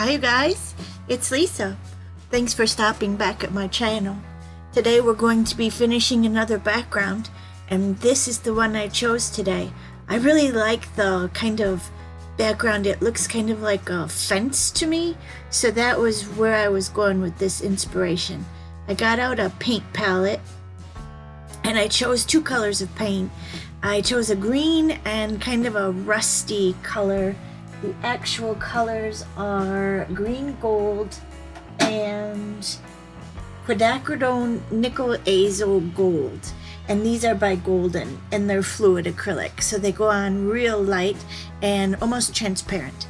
Hi you guys, it's Lisa. Thanks for stopping back at my channel. Today we're going to be finishing another background, and this is the one I chose today. I really like the kind of background. It looks kind of like a fence to me, so that was where I was going with this inspiration. I got out a paint palette and I chose two colors of paint. I chose a green and kind of a rusty color. The actual colors are green gold and quinacridone nickel azo gold, and these are by Golden, and they're fluid acrylic, so they go on real light and almost transparent.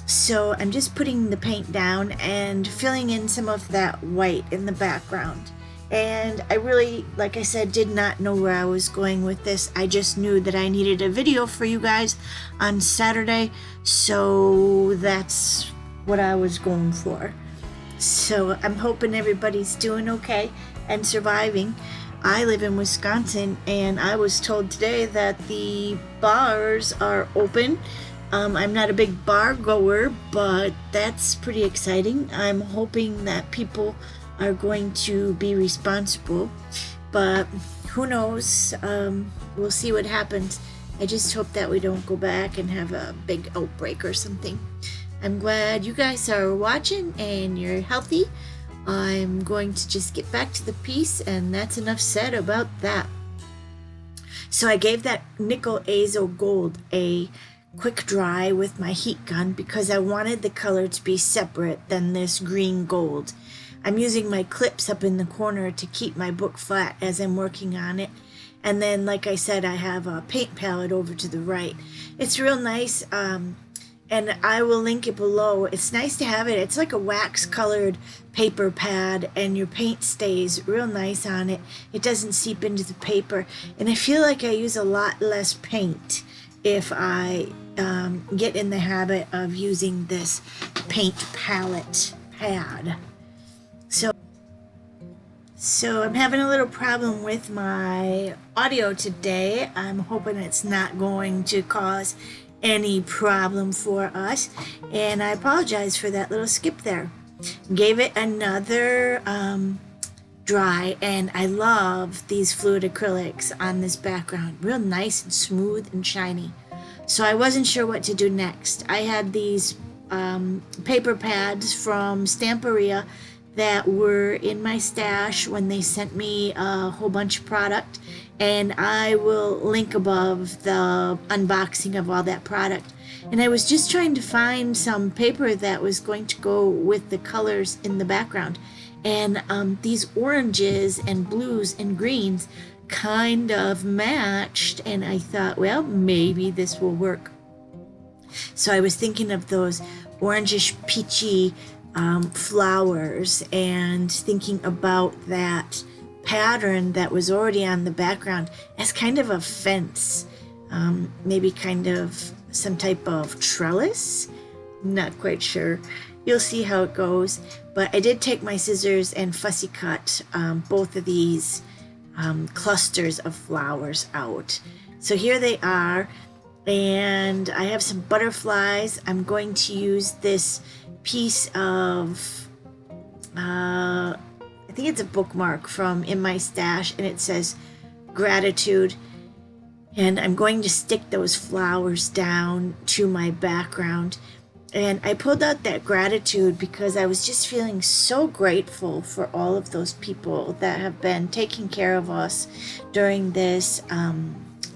So I'm just putting the paint down and filling in some of that white in the background. And I really, like I said, did not know where I was going with this. I just knew that I needed a video for you guys on Saturday, so that's what I was going for. So I'm hoping everybody's doing okay and surviving. I live in Wisconsin, and I was told today that the bars are open. I'm not a big bar goer, but that's pretty exciting. I'm hoping that people are going to be responsible, but who knows. We'll see what happens. I just hope that we don't go back and have a big outbreak or something. I'm glad you guys are watching and you're healthy. I'm going to just get back to the piece, and that's enough said about that. So I gave that nickel azo gold a quick dry with my heat gun because I wanted the color to be separate than this green gold. I'm using my clips up in the corner to keep my book flat as I'm working on it. And then, like I said, I have a paint palette over to the right. It's real nice, and I will link it below. It's nice to have it. It's like a wax colored paper pad, and your paint stays real nice on it. It doesn't seep into the paper, and I feel like I use a lot less paint if I get in the habit of using this paint palette pad. So I'm having a little problem with my audio today. I'm hoping it's not going to cause any problem for us, and I apologize for that little skip there. Gave it another dry, and I love these fluid acrylics on this background. Real nice and smooth and shiny. So I wasn't sure what to do next. I had these paper pads from Stamperia that were in my stash when they sent me a whole bunch of product, and I will link above the unboxing of all that product. And I was just trying to find some paper that was going to go with the colors in the background, and these oranges and blues and greens kind of matched, and I thought, well, maybe this will work. So I was thinking of those orangish peachy flowers and thinking about that pattern that was already on the background as kind of a fence, maybe kind of some type of trellis. Not quite sure. You'll see how it goes, but I did take my scissors and fussy cut both of these clusters of flowers out. So here they are, and I have some butterflies. I'm going to use this piece of I think it's a bookmark from in my stash, and it says gratitude, and I'm going to stick those flowers down to my background. And I pulled out that gratitude because I was just feeling so grateful for all of those people that have been taking care of us during this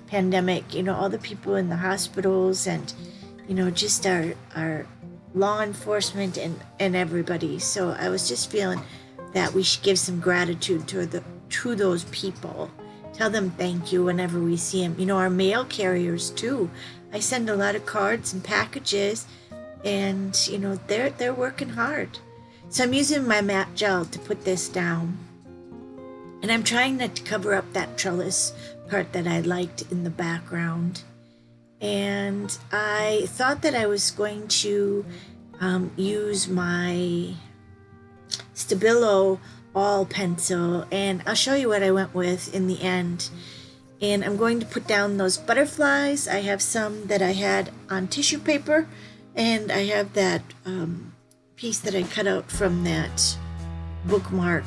pandemic. You know, all the people in the hospitals, and you know, just our law enforcement and everybody. So I was just feeling that we should give some gratitude to those people. Tell them thank you whenever we see them. You know, our mail carriers too. I send a lot of cards and packages, and you know, they're working hard. So I'm using my matte gel to put this down, and I'm trying not to cover up that trellis part that I liked in the background. And I thought that I was going to use my Stabilo all pencil, and I'll show you what I went with in the end. And I'm going to put down those butterflies. I have some that I had on tissue paper, and I have that piece that I cut out from that bookmark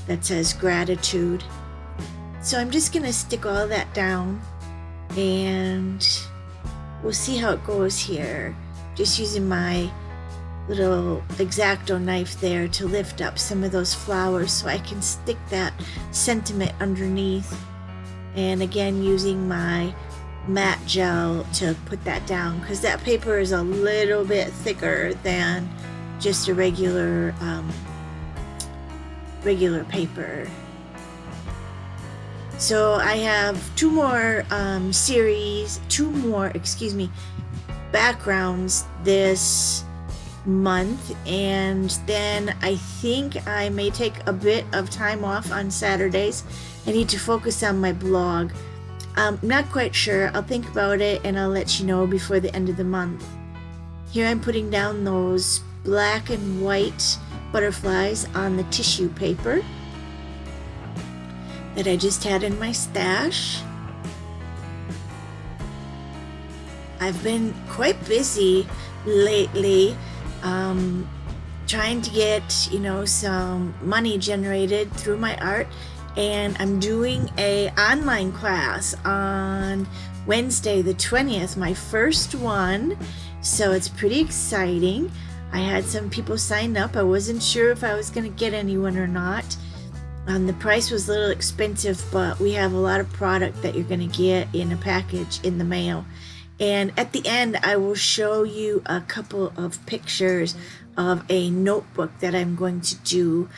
that says gratitude. So I'm just going to stick all that down and we'll see how it goes here. Just using my little X-Acto knife there to lift up some of those flowers so I can stick that sentiment underneath. And again, using my matte gel to put that down because that paper is a little bit thicker than just a regular paper. So I have two more backgrounds this month, and then I think I may take a bit of time off on Saturdays. I need to focus on my blog. Not quite sure. I'll think about it and I'll let you know before the end of the month. Here I'm putting down those black and white butterflies on the tissue paper that I just had in my stash. I've been quite busy lately trying to get, some money generated through my art, and I'm doing a online class on Wednesday the 20th, my first one, so it's pretty exciting. I had some people sign up. I wasn't sure if I was going to get anyone or not. The price was a little expensive, but we have a lot of product that you're going to get in a package in the mail. And at the end, I will show you a couple of pictures of a notebook that I'm going to do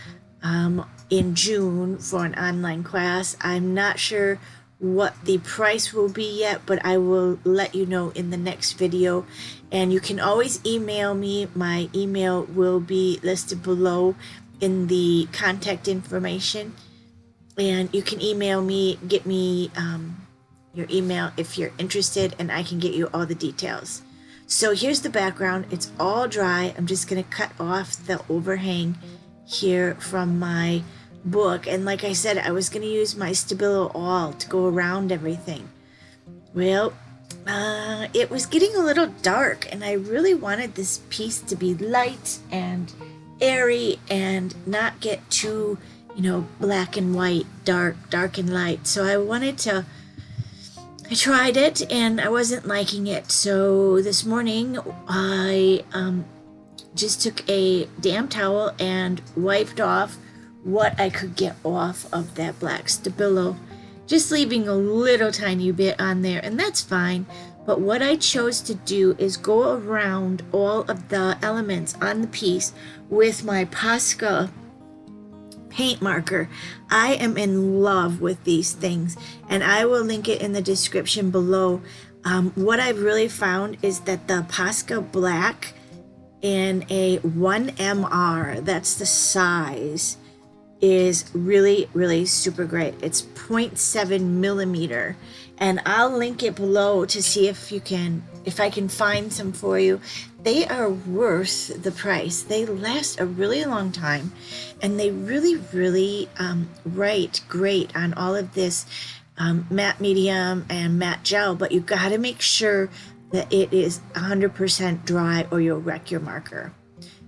in June for an online class. I'm not sure what the price will be yet, but I will let you know in the next video. And you can always email me. My email will be listed below in the contact information. And you can email me, get me your email if you're interested, and I can get you all the details. So here's the background. It's all dry. I'm just going to cut off the overhang here from my book. And like I said, I was going to use my Stabilo awl to go around everything. Well, it was getting a little dark, and I really wanted this piece to be light and airy and not get too, black and white, dark and light. So I tried it and I wasn't liking it. So this morning I just took a damp towel and wiped off what I could get off of that black Stabilo, just leaving a little tiny bit on there, and that's fine. But what I chose to do is go around all of the elements on the piece with my Posca paint marker. I am in love with these things, and I will link it in the description below. What I've really found is that the Posca Black in a 1MR, that's the size, is really, really super great. It's 0.7 millimeter, and I'll link it below to see if I can find some for you. They are worth the price. They last a really long time, and they really, really write great on all of this matte medium and matte gel, but you got to make sure that it is 100% dry or you'll wreck your marker.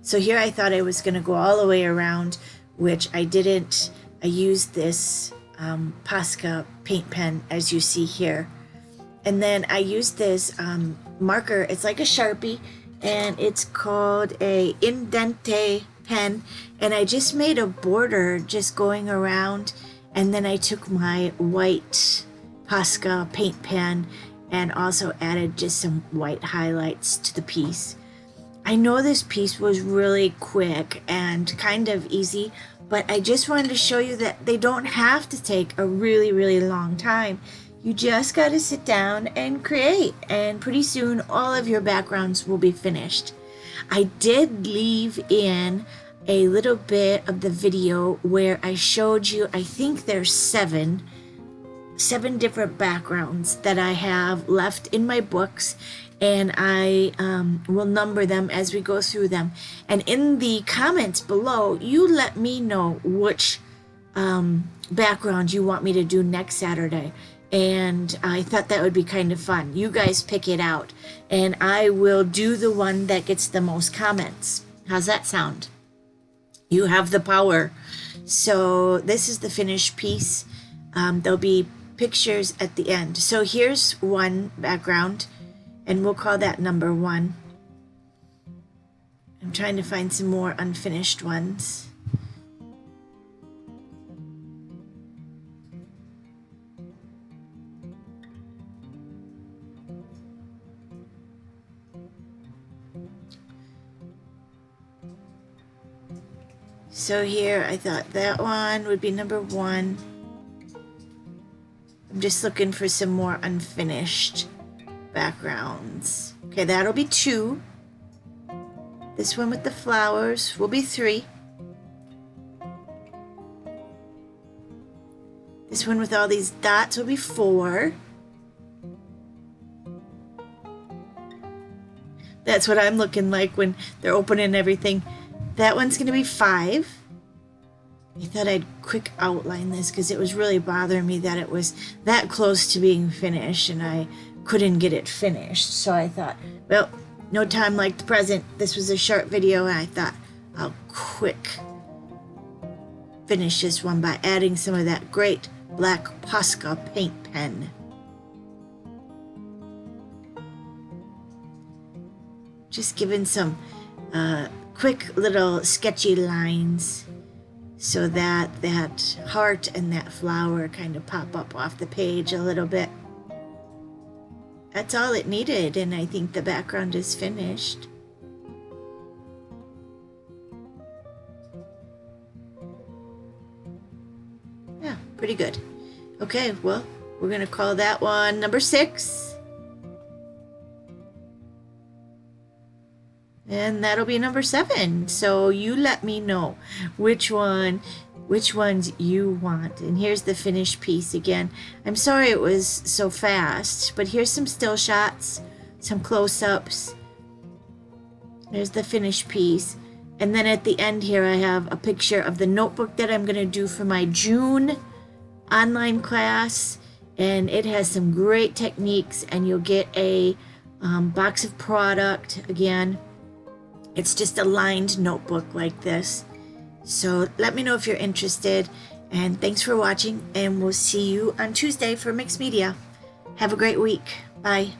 So here I thought I was going to go all the way around, which I didn't. I used this Posca paint pen, as you see here. And then I used this marker. It's like a Sharpie, and it's called a Indente pen. And I just made a border just going around. And then I took my white Posca paint pen and also added just some white highlights to the piece. I know this piece was really quick and kind of easy, but I just wanted to show you that they don't have to take a really, really long time. You just got to sit down and create, and pretty soon all of your backgrounds will be finished. I did leave in a little bit of the video where I showed you, I think there's seven different backgrounds that I have left in my books, and I will number them as we go through them. And in the comments below, you let me know which background you want me to do next Saturday. And I thought that would be kind of fun. You guys pick it out, and I will do the one that gets the most comments. How's that sound? You have the power. So this is the finished piece. There'll be pictures at the end. So here's one background, and we'll call that number 1. I'm trying to find some more unfinished ones. So here, I thought that one would be number 1. I'm just looking for some more unfinished backgrounds. Okay, that'll be 2. This one with the flowers will be 3. This one with all these dots will be 4. That's what I'm looking like when they're opening everything. That one's going to be 5. I thought I'd quick outline this because it was really bothering me that it was that close to being finished and I couldn't get it finished. So I thought, well, no time like the present. This was a short video and I thought I'll quick finish this one by adding some of that great black Posca paint pen. Just giving some quick little sketchy lines so that that heart and that flower kind of pop up off the page a little bit. That's all it needed, and I think the background is finished. Yeah, pretty good. Okay, well, we're gonna call that one number 6. And that'll be number 7. So you let me know which ones you want. And here's the finished piece again. I'm sorry it was so fast, but here's some still shots, some close-ups. There's the finished piece. And then at the end here, I have a picture of the notebook that I'm going to do for my June online class. And it has some great techniques, and you'll get a box of product again. It's just a lined notebook like this. So let me know if you're interested. And thanks for watching. And we'll see you on Tuesday for Mixed Media. Have a great week. Bye.